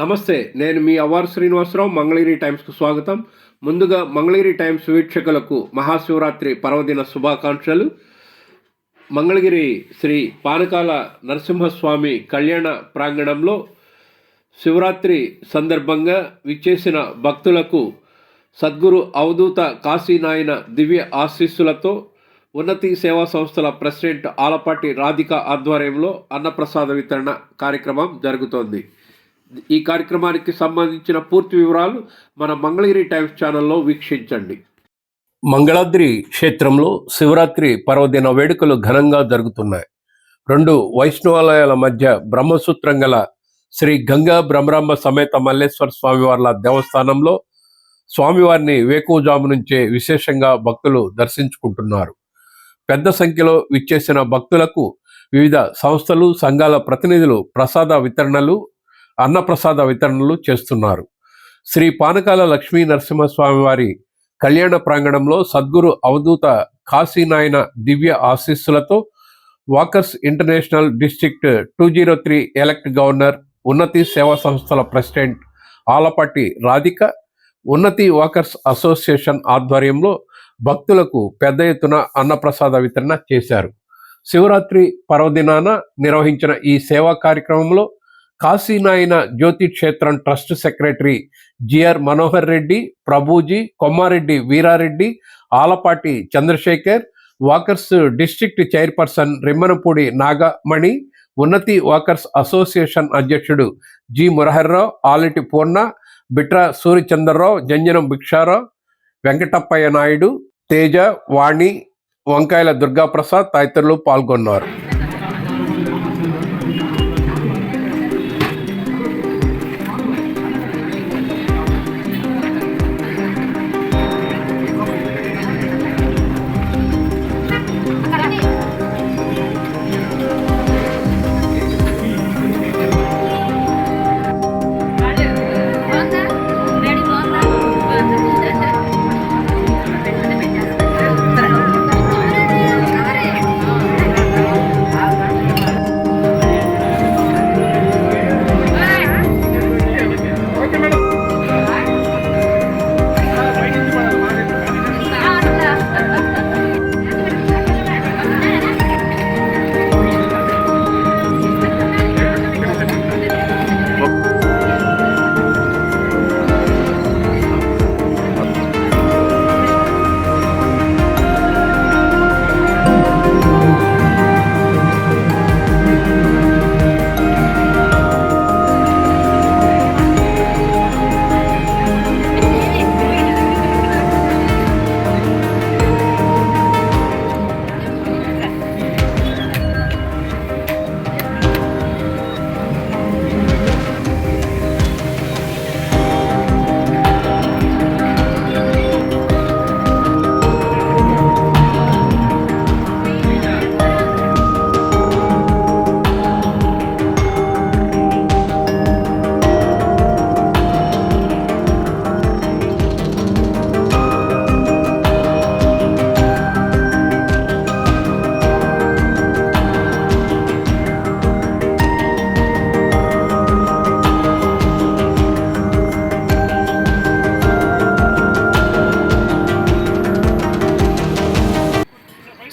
నమస్తే. నేను మీ అవ్వారు శ్రీనివాసరావు. మంగళగిరి టైమ్స్‌కు స్వాగతం. ముందుగా మంగళగిరి టైమ్స్ వీక్షకులకు మహాశివరాత్రి పర్వదిన శుభాకాంక్షలు. మంగళగిరి శ్రీ పానకాల నరసింహస్వామి కళ్యాణ ప్రాంగణంలో శివరాత్రి సందర్భంగా విచ్చేసిన భక్తులకు సద్గురు అవధూత కాశీనాయన దివ్య ఆశీస్సులతో ఉన్నతి సేవా సంస్థల ప్రెసిడెంట్ ఆలపాటి రాధిక ఆధ్వర్యంలో అన్నప్రసాద వితరణ కార్యక్రమం జరుగుతోంది. ఈ కార్యక్రమానికి సంబంధించిన పూర్తి వివరాలు మన మంగళగిరి టైమ్స్ ఛానల్లో వీక్షించండి. మంగళాద్రి క్షేత్రంలో శివరాత్రి పర్వదిన వేడుకలు ఘనంగా జరుగుతున్నాయి. రెండు వైష్ణవాలయాల మధ్య బ్రహ్మసూత్రం గల శ్రీ గంగా బ్రహ్మరాంబ సమేత మల్లేశ్వర స్వామివార్ల దేవస్థానంలో స్వామివారిని వేకువజాము నుంచే విశేషంగా భక్తులు దర్శించుకుంటున్నారు. పెద్ద సంఖ్యలో విచ్చేసిన భక్తులకు వివిధ సంస్థలు, సంఘాల ప్రతినిధులు అన్నప్రసాద వితరణలు చేస్తున్నారు. శ్రీ పానకాల లక్ష్మీ నరసింహస్వామి వారి కళ్యాణ ప్రాంగణంలో సద్గురు అవధూత కాశీనాయన దివ్య ఆశీస్సులతో walkers international district 203 elect governor, ఉన్నతి సేవా సంస్థల ప్రెసిడెంట్ ఆలపాటి రాధిక, ఉన్నతి వాకర్స్ అసోసియేషన్ ఆధ్వర్యంలో భక్తులకు పెద్ద ఎత్తున అన్నప్రసాద వితరణ చేశారు. శివరాత్రి పర్వదినాన నిర్వహించిన ఈ సేవా కార్యక్రమంలో Kasinayana Jyothi Kshetram trust secretary G R Manohar Reddy, Prabhuji, Kommareddy Veerareddy, Alapati Chandrasekhar, walkers district chairperson Rimmanapudi Nagamani, Unnathi walkers association అధ్యక్షుడు జి మురహర్రావు, ఆలటి పూర్ణ, బిట్రా సూర్యచంద్రరావు, జంజనం భిక్షారావు, వెంకటప్పయ్య నాయుడు, తేజ, వాణి, వంకాయల దుర్గాప్రసాద్ తదితరులు పాల్గొన్నారు.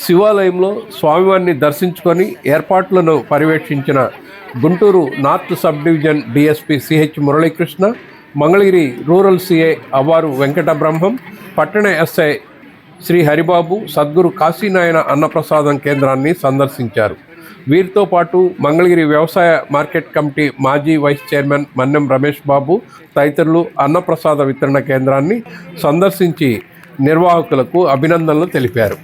శివాలయంలో స్వామివారిని దర్శించుకొని ఏర్పాట్లను పర్యవేక్షించిన Guntur north sub division DSP C H Muralikrishna, Mangalagiri rural CI Avvaru Venkata Brahmam, పట్టణ ఎస్ఐ శ్రీ హరిబాబు సద్గురు కాశీనాయన అన్నప్రసాదం కేంద్రాన్ని సందర్శించారు. వీరితో పాటు మంగళగిరి వ్యవసాయ మార్కెట్ కమిటీ మాజీ వైస్ చైర్మన్ మన్నెం రమేష్ బాబు తదితరులు అన్నప్రసాద వితరణ కేంద్రాన్ని సందర్శించి నిర్వాహకులకు అభినందనలు తెలిపారు.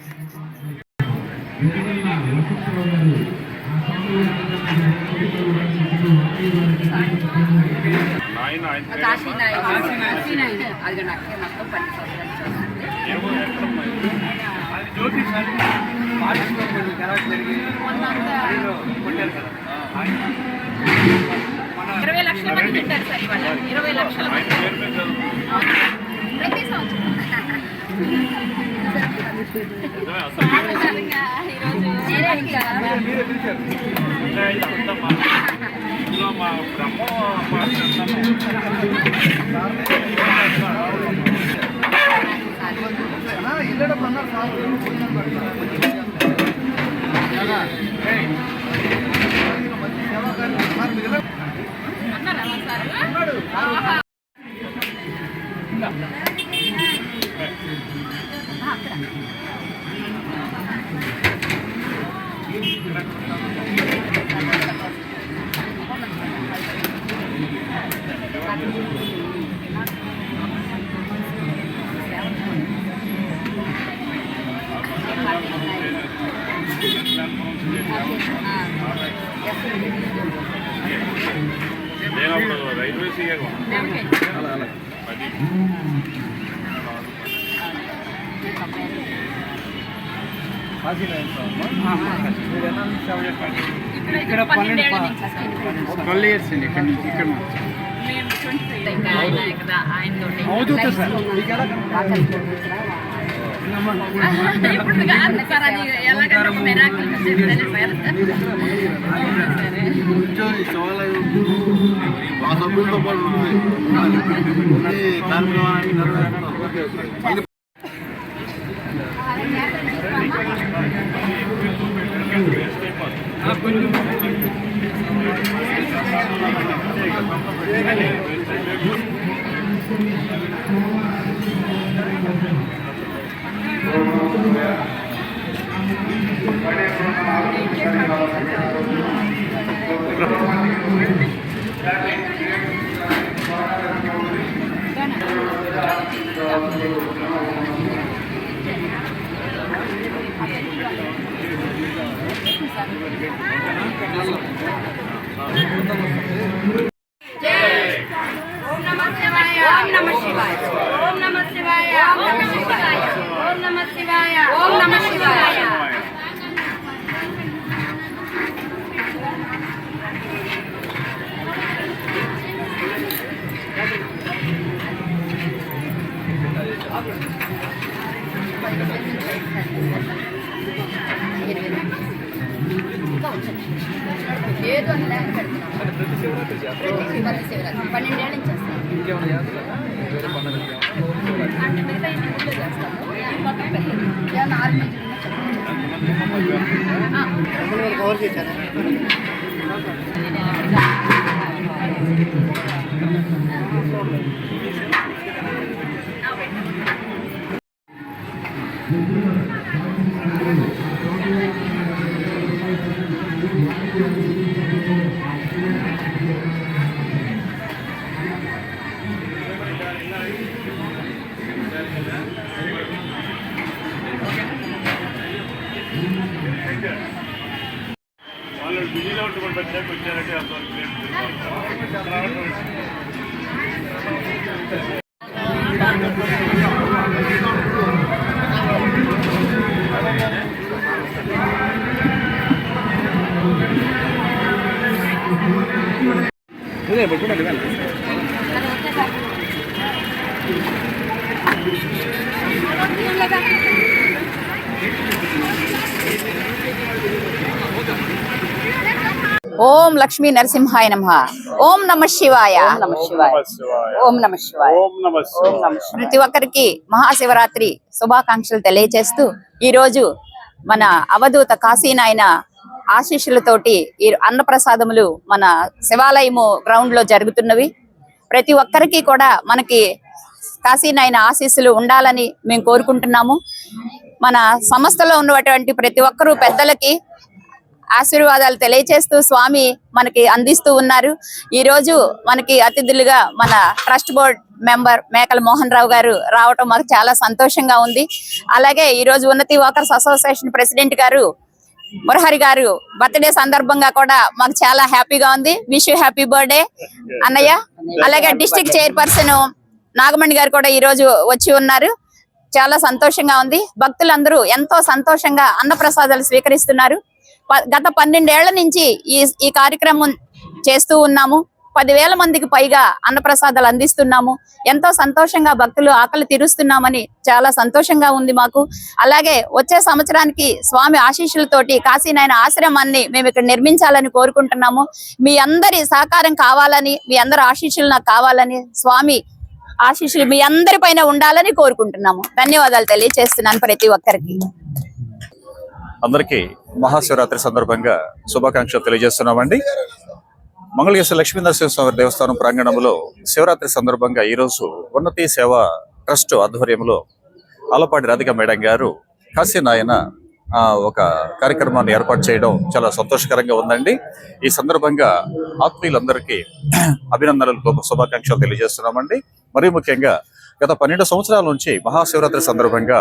ఇక్కడ 12 ఇయర్స్ అండి. ఇక్కడ నుంచి ఇక్కడ అవుతుంది సార్. ఇప్పుడు కాదు సార్, అది ఎలాగంటే ఒక మిరాకిల్ సభ్యులతో పాటు కార్యక్రమాన్ని నెరవేరుస్తారు. ఏదో అని లేక పెడుతున్నాం. 12 ఏళ్ళ నుంచి చేస్తాం. అంటే మిగతా ఇంటి ఊళ్ళో చేస్తాము. పక్కన పెళ్ళి ఏమన్నా ఆర్మీ బిజీలో ఉంటుకొని వచ్చాక వచ్చారంటే ఓం లక్ష్మీ నరసింహాయ నమః. ఓం నమః శివాయ. ఓం నమః శివాయ. ప్రతి ఒక్కరికి మహాశివరాత్రి శుభాకాంక్షలు తెలియజేస్తూ ఈరోజు మన అవధూత కాశీనాయన ఆశీస్సులతోటి ఈ అన్నప్రసాదములు మన శివాలయము గ్రౌండ్ లో జరుగుతున్నవి. ప్రతి ఒక్కరికి కూడా మనకి కాశీనాయన ఆశీస్సులు ఉండాలని మేము కోరుకుంటున్నాము. మన సంస్థలో ఉన్నటువంటి ప్రతి ఒక్కరూ పెద్దలకి ఆశీర్వాదాలు తెలియజేస్తూ స్వామి మనకి అందిస్తూ ఉన్నారు. ఈ రోజు మనకి అతిథులుగా మన ట్రస్ట్ బోర్డ్ మెంబర్ మేకల మోహన్ రావు గారు రావటం మాకు చాలా సంతోషంగా ఉంది. అలాగే ఈ రోజు ఉన్నతి వాకర్స్ అసోసియేషన్ ప్రెసిడెంట్ గారు మురహరి గారు బర్త్డే సందర్భంగా కూడా మాకు చాలా హ్యాపీగా ఉంది. విష్ యూ హ్యాపీ బర్త్డే అన్నయ్య. అలాగే డిస్ట్రిక్ట్ చైర్పర్సన్ నాగమణి గారు కూడా ఈ రోజు వచ్చి ఉన్నారు. చాలా సంతోషంగా ఉంది. భక్తులందరూ ఎంతో సంతోషంగా అన్నప్రసాదాలు స్వీకరిస్తున్నారు. గత 12 ఏళ్ల నుంచి ఈ కార్యక్రమం చేస్తూ ఉన్నాము. 10,000 మందికి పైగా అన్నప్రసాదాలు అందిస్తున్నాము. ఎంతో సంతోషంగా భక్తులు ఆకలి తీరుస్తున్నామని చాలా సంతోషంగా ఉంది మాకు. అలాగే వచ్చే సంవత్సరానికి స్వామి ఆశీస్సులతోటి కాశీనాయన ఆశ్రమాన్ని మేము ఇక్కడ నిర్మించాలని కోరుకుంటున్నాము. మీ అందరి సహకారం కావాలని, మీ అందరి ఆశీస్సులు నాకు కావాలని, స్వామి ఆశీస్సులు మీ అందరి పైన ఉండాలని కోరుకుంటున్నాము. ధన్యవాదాలు తెలియజేస్తున్నాను ప్రతి ఒక్కరికి. అందరికీ మహాశివరాత్రి సందర్భంగా శుభాకాంక్షలు తెలియజేస్తున్నామండి. మంగళగిరి శ్రీ లక్ష్మీనరసింహస్వామి దేవస్థానం ప్రాంగణంలో శివరాత్రి సందర్భంగా ఈరోజు ఉన్నతి సేవా ట్రస్ట్ ఆధ్వర్యంలో ఆలపాటి రాధిక మేడం గారు కాశీనాయన ఒక కార్యక్రమాన్ని ఏర్పాటు చేయడం చాలా సంతోషకరంగా ఉందండి. ఈ సందర్భంగా ఆత్మీయులందరికీ అభినందనలు, శుభాకాంక్షలు తెలియజేస్తున్నామండి. మరీ ముఖ్యంగా గత 12 సంవత్సరాల నుంచి మహాశివరాత్రి సందర్భంగా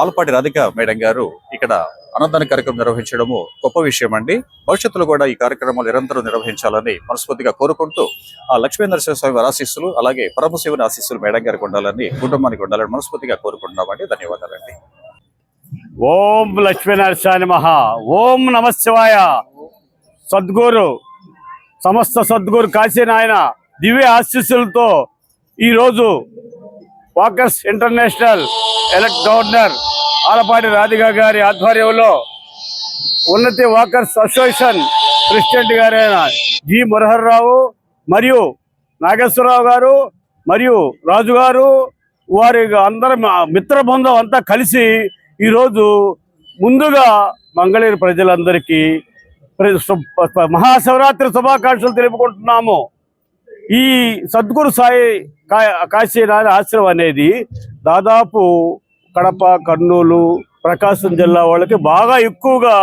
ఆలపాటి రాధిక మేడం గారు ఇక్కడ అన్నదాన కార్యక్రమం నిర్వహించడము గొప్ప విషయం అండి. భవిష్యత్తులో కూడా ఈ కార్యక్రమాలు నిరంతరం నిర్వహించాలని మనస్ఫూర్తిగా కోరుకుంటూ ఆ లక్ష్మీనరసింహస్వామి వారి ఆశీస్సులు, అలాగే పరమశివుని ఆశీస్సులు మేడం గారికి ఉండాలని, కుటుంబానికి ఉండాలని మనస్ఫూర్తిగా కోరుకుంటున్నామండి. ధన్యవాదాలండి. ఓం లక్ష్మీనరసింహాయ నమః. ఓం నమః శివాయ. సద్గురు సమస్త సద్గురు కాశీనాయన దివ్య ఆశీస్సులతో ఈరోజు walkers international elect governor Alapati Radhika గారి ఆధ్వర్యంలో ఉన్నతి వాకర్స్ అసోసియేషన్ ప్రెసిడెంట్ గారైన జి మురహర్రావు మరియు నాగేశ్వరరావు గారు మరియు రాజు గారు, వారి అందరి మిత్ర బృందం అంతా కలిసి ఈరోజు ముందుగా మంగళగిరి ప్రజలందరికీ మహాశివరాత్రి శుభాకాంక్షలు తెలుపుకుంటున్నాము. ఈ సద్గురు సాయి కాశీనాథ ఆశ్రమం అనేది దాదాపు కడప, కర్నూలు, ప్రకాశం జిల్లా వాళ్ళకి బాగా ఎక్కువగా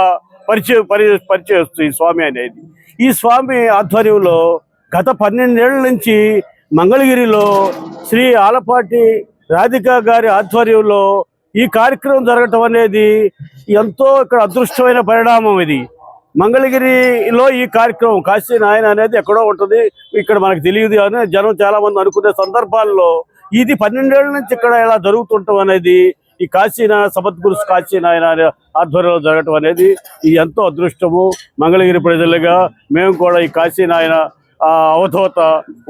పరిచయం ఈ స్వామి అనేది. ఈ స్వామి ఆధ్వర్యంలో గత 12 ఏళ్ల నుంచి మంగళగిరిలో శ్రీ ఆలపాటి రాధిక గారి ఆధ్వర్యంలో ఈ కార్యక్రమం జరగటం అనేది ఎంతో ఇక్కడ అదృష్టమైన పరిణామం. ఇది మంగళగిరిలో ఈ కార్యక్రమం కాశీనాయన అనేది ఎక్కడో ఉంటుంది, ఇక్కడ మనకు తెలియదు అని జనం చాలా మంది అనుకునే సందర్భాల్లో ఇది 12 ఏళ్ల నుంచి ఇక్కడ ఇలా జరుగుతుంటాం అనేది, ఈ కాశీనాయన సద్గురు కాశీనాయన ఆధ్వర్యంలో జరగటం అనేది ఇది ఎంతో అదృష్టము. మంగళగిరి ప్రజలుగా మేము కూడా ఈ కాశీనాయన అవధూత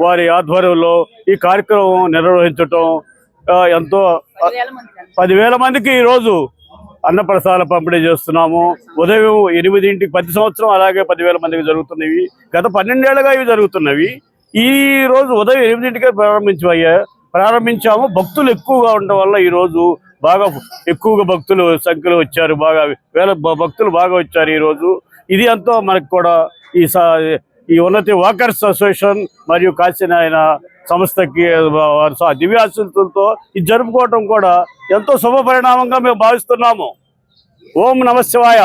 వారి ఆధ్వర్యంలో ఈ కార్యక్రమం నిర్వహించటం ఎంతో 10,000 మందికి ఈరోజు అన్నప్రసాదాల పంపిణీ చేస్తున్నాము. ఉదయం 8ంటికి ప్రతి సంవత్సరం అలాగే 10,000 మందికి జరుగుతున్నవి. గత 12 ఏళ్ళుగా ఇవి జరుగుతున్నవి. ఈ రోజు ఉదయం 8ంటికే ప్రారంభించాము. భక్తులు ఎక్కువగా ఉండడం వల్ల ఈరోజు బాగా ఎక్కువగా భక్తులు సంఖ్యలో వచ్చారు. బాగా వేల భక్తులు బాగా వచ్చారు ఈరోజు. ఇది ఎంతో మనకు కూడా ఈ ఉన్నతి వాకర్స్ అసోసియేషన్ మరియు కాశీనాయన సంస్థకి దివ్యాశీస్సులతో ఇది జరుపుకోవటం కూడా ఎంతో శుభ పరిణామంగా మేము భావిస్తున్నాము. ఓం నమః శివాయ.